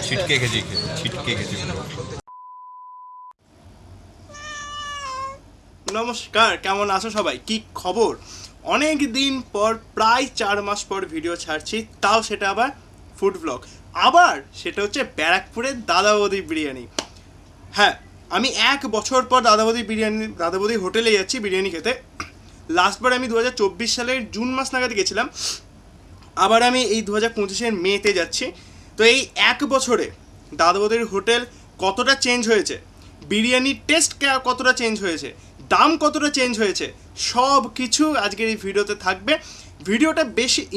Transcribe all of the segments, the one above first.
ছিটকে গেছি নমস্কার, কেমন আছো সবাই? কি খবর? অনেক দিন পর, প্রায় 4 মাস পর ভিডিও ছাড়ছি, তাও সেটা আবার ফুড ব্লগ। আবার সেটা হচ্ছে ব্যারাকপুরের দাদা বৌদি বিরিয়ানি। হ্যাঁ, আমি 1 বছর পর দাদা বৌদি হোটেলে যাচ্ছি বিরিয়ানি খেতে। লাস্টবার আমি 2024 সালের জুন মাস নাগাদ গেছিলাম। আবার আমি এই 2025-এর মেতে যাচ্ছি। তো এই 1 বছরে দাদা বৌদির হোটেল কতটা চেঞ্জ হয়েছে, বিরিয়ানির টেস্ট কতটা চেঞ্জ হয়েছে, দাম কতটা চেঞ্জ হয়েছে, সব কিছু আজকের এই ভিডিওতে থাকবে।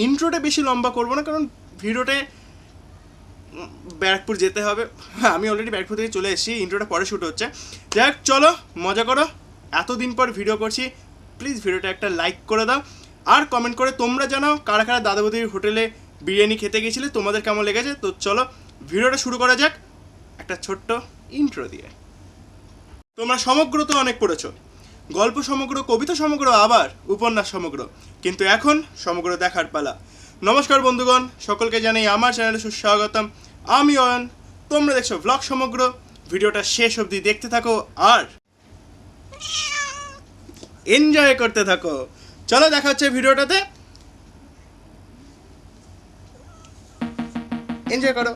ইন্ট্রোটা বেশি লম্বা করবো না, কারণ ভিডিওতে ব্যারাকপুর যেতে হবে। আমি অলরেডি ব্যারাকপুর থেকে চলে এসেছি, ইন্ট্রোটা পরে শ্যুট হচ্ছে। যাই হোক, চলো মজা করো। এতদিন পর ভিডিও করছি, প্লিজ ভিডিওটা একটা লাইক করে দাও, আর কমেন্ট করে তোমরা জানাও কারা কারা দাদা বৌদির হোটেলে বিরিয়ানি খেতে গেছিলে, তোমাদের কেমন লেগেছে। তো চলো ভিডিওটা শুরু করা যাক একটা ছোট্ট ইন্ট্রো দিয়ে। তোমরা সমগ্র তো অনেক পড়েছো, গল্প সমগ্র, কবিতা সমগ্র, আবার উপন্যাস সমগ্র, কিন্তু এখন সমগ্র দেখার পালা। নমস্কার বন্ধুগণ, সকলকে জানাই আমার চ্যানেলে সুস্বাগতম। আমি অয়ন, তোমরা দেখছো ব্লগ সমগ্র। ভিডিওটা শেষ অবধি দেখতে থাকো আর এনজয় করতে থাকো। চলো দেখা হচ্ছে ভিডিওটাতে, এনজয় করো।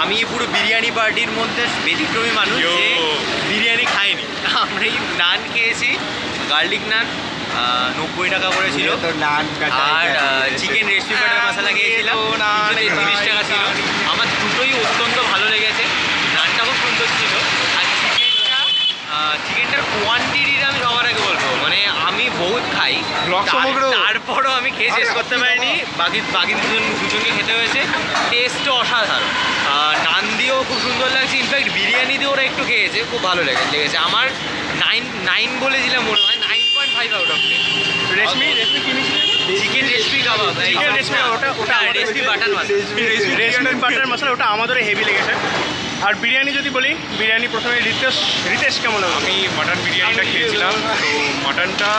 আমি পুরো বিরিয়ানি পার্টির মধ্যে ব্যতিক্রমী মানুষ যে বিরিয়ানি খাইনি। আমরা এই নান খেয়েছি, গার্লিক নান 90 টাকা করে ছিল, আর চিকেন রেসিপি বাটার মশলা খেয়েছিলাম 30 টাকা ছিল। আমার দুটোই অত্যন্ত ভালো লেগেছে, নানটা খুব সুন্দর ছিল, আর চিকেনটার কোয়ান্টিটিটা আমি সবার আগে বলবো, মানে আমি বহুত খাই, তারপরও আমি খেয়ে শেষ করতে পারিনি। বাকি দুজনকে খেতে হয়েছে। টেস্টও অসাধারণ, নান দিয়েও খুব সুন্দর লাগছে। ইনফ্যাক্ট বিরিয়ানি দিয়ে ওরা একটু খেয়েছে, খুব ভালো লেগেছে। আমার 9 বলেছিলাম, মনে হয় 9.5 আউট অফ 10। চিকেন রেসিপি কাবাব, ওটা রেসিপি বাটার মশলা, ওটা আমাদের হেভি লেগেছে। আর বিরিয়ানি যদি বলি, বিরিয়ানি প্রথমে রিতেশ কেমন লাগে? আমি মাটন বিরিয়ানিটা খেয়েছিলাম, তো মাটনটা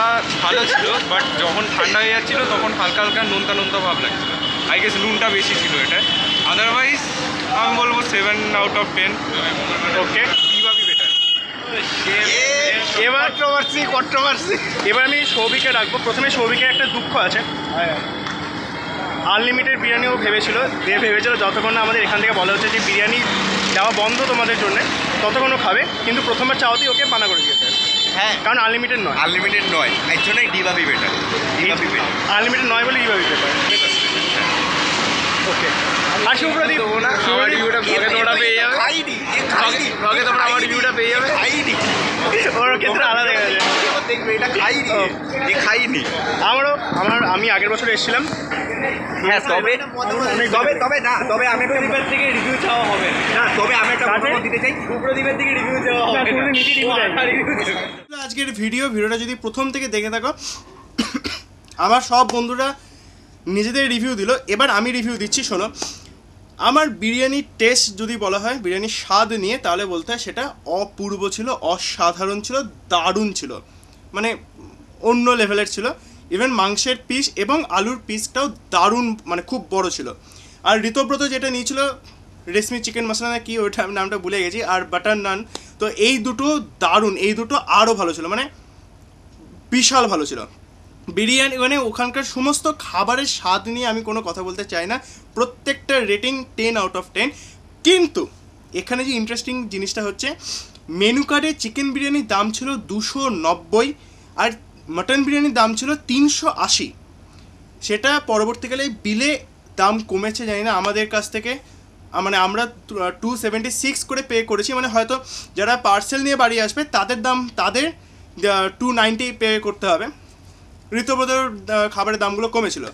ভালো ছিল, বাট যখন ঠান্ডা হয়ে যাচ্ছিল তখন হালকা হালকা নোনতা ভাব লাগছিল। আই গেস নুনটা বেশি ছিল এটা। আদারওয়াইজ আমি বলবো 7 আউট অফ 10। ওকে, কিভাবে বেটার? এবার এবার আমি সৌভিককে রাখবো। প্রথমে সৌভিকের একটা দুঃখ আছে, আনলিমিটেড বিরিয়ানিও ভেবেছিল যতক্ষণ না আমাদের এখান থেকে বলা হচ্ছে যে বিরিয়ানি দেওয়া বন্ধ তোমাদের জন্য, ততক্ষণও খাবে, কিন্তু প্রথমবার চাওয়াতেই ওকে মানা করে দিয়েছে। হ্যাঁ, কারণ আনলিমিটেড নয়, আনলিমিটেড নয়, এর জন্যই ডিবাবি বেটার। ডিবাবি বেটার, আনলিমিটেড নয় বলে ইভাবে দিতে পারে। ওকে, আর শুভ্রদীপ আমার রিভিউটা ব্লগে তোমরা পেয়ে যাবে, খাইনি ব্লগে তোমরা আমার রিভিউটা পেয়ে যাবে। খাইনি, ওর ক্ষেত্রে আলাদা হয়ে গেছে। দেখবে এটা খাইনি, খাইনি। আমি আগের বছর এসেছিলাম। হ্যাঁ, তবে আমি প্রদীপের থেকে রিভিউ চাওয়া হবে না, তবে আমি একটা মতামত দিতে চাই, প্রদীপের থেকে রিভিউ চাওয়া হবে না। আজকের ভিডিওটা যদি প্রথম থেকে দেখে থাকো, আমার সব বন্ধুরা নিজেদের রিভিউ দিল, এবার আমি রিভিউ দিচ্ছি। শোনো, আমার বিরিয়ানির টেস্ট যদি বলা হয়, বিরিয়ানির স্বাদ নিয়ে, তাহলে বলতে হয় সেটা অপূর্ব ছিল, অসাধারণ ছিল, দারুণ ছিল, মানে অন্য লেভেলের ছিল। ইভেন মাংসের পিস এবং আলুর পিসটাও দারুণ, মানে খুব বড় ছিল। আর ঋতব্রত যেটা নিয়েছিল রেশমি চিকেন মশলা না কি, ওইটা আমি নামটা ভুলে গেছি, আর বাটার নান, তো এই দুটো দারুণ, এই দুটো আরও ভালো ছিল, মানে বিশাল ভালো ছিল বিরিয়ানি। মানে ওখানকার সমস্ত খাবারের স্বাদ নিয়ে আমি কোনো কথা বলতে চাই না, প্রত্যেকটা রেটিং 10 আউট অফ 10। কিন্তু এখানে যে ইন্টারেস্টিং জিনিসটা হচ্ছে, মেনু কার্ডে চিকেন বিরিয়ানির দাম ছিল 290 আর মাটন বিরিয়ানির দাম ছিল 380। সেটা পরবর্তীকালে বিলে দাম কমেছে, জানি না, আমাদের কাছ থেকে, মানে আমরা 276 করে পে করেছি, মানে হয়তো যারা পার্সেল নিয়ে বাড়ি আসবে তাদের 290 পে করতে হবে। ঋতব্রতর খাবারের দামগুলো কমেছিল।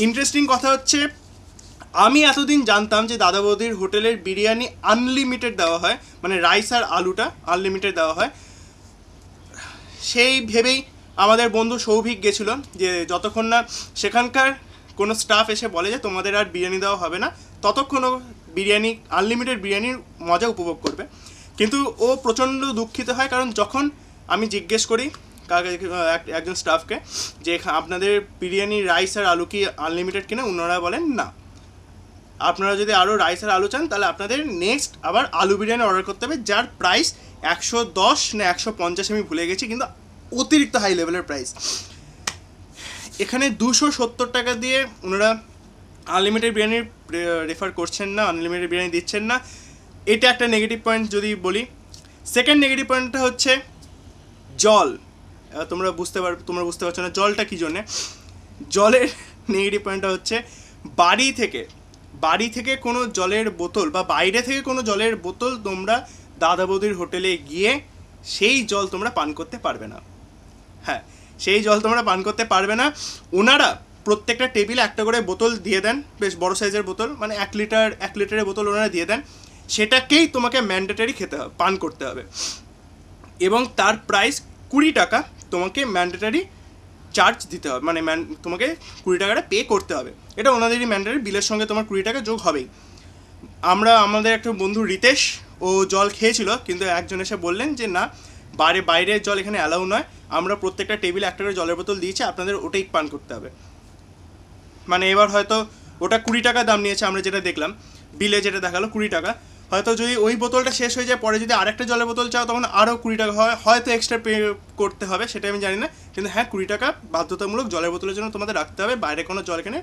ইন্টারেস্টিং কথা হচ্ছে, আমি এতদিন জানতাম যে দাদা বৌদির হোটেলের বিরিয়ানি আনলিমিটেড দেওয়া হয়, মানে রাইস আর আলুটা আনলিমিটেড দেওয়া হয়। সেই ভেবেই আমাদের বন্ধু সৌভিক গেছিল, যে যতক্ষণ না সেখানকার কোনো স্টাফ এসে বলে যে তোমাদের আর বিরিয়ানি দেওয়া হবে না, ততক্ষণও বিরিয়ানি, আনলিমিটেড বিরিয়ানির মজা উপভোগ করবে। কিন্তু ও প্রচণ্ড দুঃখিত হয়, কারণ যখন আমি জিজ্ঞেস করি একজন স্টাফকে যে আপনাদের বিরিয়ানি রাইস আর আলু কি আনলিমিটেড কিনা, ওনারা বলেন না, আপনারা যদি আরও রাইস আর আলু চান তাহলে আপনাদের নেক্সট আবার আলু বিরিয়ানি অর্ডার করতে হবে, যার প্রাইস 110 না 150 আমি ভুলে গেছি, কিন্তু অতিরিক্ত হাই লেভেলের প্রাইস। এখানে 270 টাকা দিয়ে ওনারা আনলিমিটেড বিরিয়ানি রেফার করছেন না, আনলিমিটেড বিরিয়ানি দিচ্ছেন না, এটা একটা নেগেটিভ পয়েন্ট যদি বলি। সেকেন্ড নেগেটিভ পয়েন্টটা হচ্ছে জল। তোমরা বুঝতে পারছো না জলটা কী জন্যে। জলের নেগেটিভ পয়েন্টটা হচ্ছে, বাড়ি থেকে কোনো জলের বোতল বা বাইরে থেকে কোনো জলের বোতল তোমরা দাদা বৌদির হোটেলে গিয়ে সেই জল তোমরা পান করতে পারবে না। হ্যাঁ, সেই জল তোমরা পান করতে পারবে না। ওনারা প্রত্যেকটা টেবিলে একটা করে বোতল দিয়ে দেন, বেশ বড় সাইজের বোতল, মানে 1 লিটারের বোতল ওনারা দিয়ে দেন, সেটাকেই তোমাকে ম্যান্ডেটারি পান করতে হবে, এবং তার প্রাইস 20 টাকা তোমাকে ম্যান্ডেটারি চার্জ দিতে হবে, মানে তোমাকে 20 টাকাটা পে করতে হবে। এটা ওনাদেরই ম্যান্ডেটারি, বিলের সঙ্গে তোমার 20 টাকা যোগ হবেই। আমাদের একটা বন্ধু রিতেশ, ও জল খেয়েছিল, কিন্তু একজন এসে বললেন যে না, বাইরের জল এখানে অ্যালাউ নয়, আমরা প্রত্যেকটা টেবিলে একটা করে জলের বোতল দিয়েছি, আপনাদের ওটাই পান করতে হবে। মানে এবার হয়তো ওটা 20 টাকা দাম নিয়েছে, আমরা যেটা দেখলাম বিলে যেটা দেখালো 20 টাকা, হয়তো যদি ওই বোতলটা শেষ হয়ে যায়, পরে যদি আরেকটা জলের বোতল চাও তখন আরও 20 টাকা হয়তো এক্সট্রা পে করতে হবে, সেটা আমি জানি না, কিন্তু হ্যাঁ 20 টাকা বাধ্যতামূলক জলের বোতলের জন্য তোমাদের রাখতে হবে, বাইরে কোনো জল এখানে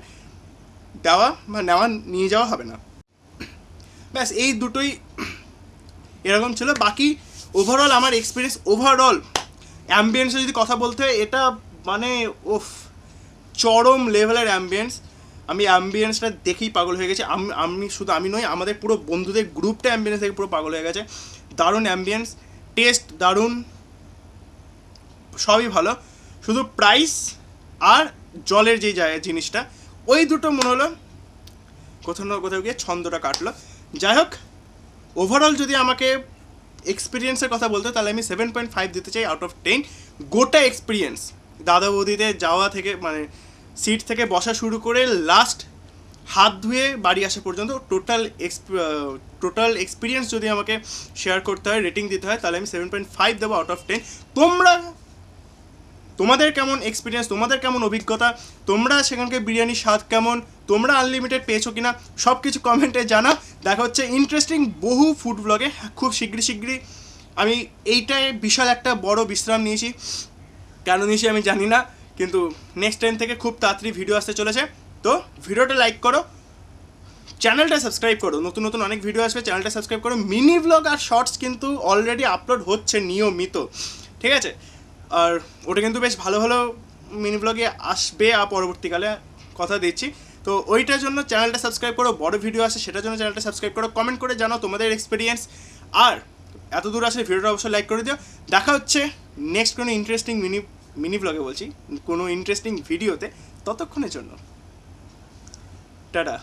দেওয়া বা নিয়ে যাওয়া হবে না। ব্যাস এই দুটোই এরকম ছিল। বাকি ওভারঅল আমার এক্সপিরিয়েন্স, ওভারঅল অ্যাম্বিয়েন্সে যদি কথা বলতে হয়, এটা মানে চরম লেভেলের অ্যাম্বিয়েন্স। আমি অ্যাম্বিয়েন্সটা দেখেই পাগল হয়ে গেছি। আমি নই, আমাদের পুরো বন্ধুদের গ্রুপটা অ্যাম্বিয়েন্স দেখে পুরো পাগল হয়ে গেছে। দারুণ অ্যাম্বিয়েন্স, টেস্ট দারুণ, সবই ভালো, শুধু প্রাইস আর জলের যে জিনিসটা, ওই দুটো মনে হলো কোথাও না কোথাও গিয়ে ছন্দটা কাটলো। যাই হোক, ওভারঅল যদি আমাকে এক্সপিরিয়েন্সের কথা বলতে, তাহলে আমি 7.5 দিতে চাই আউট অফ 10। গোটা এক্সপিরিয়েন্স, দাদা বৌদিতে যাওয়া থেকে, মানে সিট থেকে বসা শুরু করে লাস্ট হাত ধুয়ে বাড়ি আসা পর্যন্ত টোটাল এক্সপিরিয়েন্স যদি আমাকে শেয়ার করতে হয়, রেটিং দিতে হয়, তাহলে আমি 7.5 দেবো আউট অফ 10। তোমাদের কেমন এক্সপিরিয়েন্স, তোমাদের কেমন অভিজ্ঞতা, তোমরা সেখানকার বিরিয়ানির স্বাদ কেমন, তোমরা আনলিমিটেড পেয়েছো কিনা, সব কিছু কমেন্টে জানাও। দেখা হচ্ছে ইন্টারেস্টিং বহু ফুড ব্লগে খুব শীঘ্রই। আমি এইটাই বিশাল একটা বড় বিশ্রাম নিয়েছি, কেন নিয়েছি আমি জানি না, কিন্তু নেক্সট টাইম থেকে খুব তাড়াতাড়ি ভিডিও আসতে চলেছে। তো ভিডিওটা লাইক করো, চ্যানেলটা সাবস্ক্রাইব করো, নতুন নতুন অনেক ভিডিও আসবে, চ্যানেলটা সাবস্ক্রাইব করো। মিনি ব্লগ আর শর্টস কিন্তু অলরেডি আপলোড হচ্ছে নিয়মিত, ঠিক আছে? আর ওটা কিন্তু বেশ ভালো ভালো মিনি ব্লগে আসবে আর পরবর্তীকালে, কথা দিচ্ছি। তো ওইটার জন্য চ্যানেলটা সাবস্ক্রাইব করো, বড় ভিডিও আসে সেটার জন্য চ্যানেলটা সাবস্ক্রাইব করো, কমেন্ট করে জানাও তোমাদের এক্সপিরিয়েন্স। আর এত দূর আসলে ভিডিওটা অবশ্যই লাইক করে দিও। দেখা হচ্ছে নেক্সট কোনো ইন্টারেস্টিং মিনি ব্লগে, বলছি কোনো ইন্টারেস্টিং ভিডিওতে। ততক্ষণের জন্য টাটা।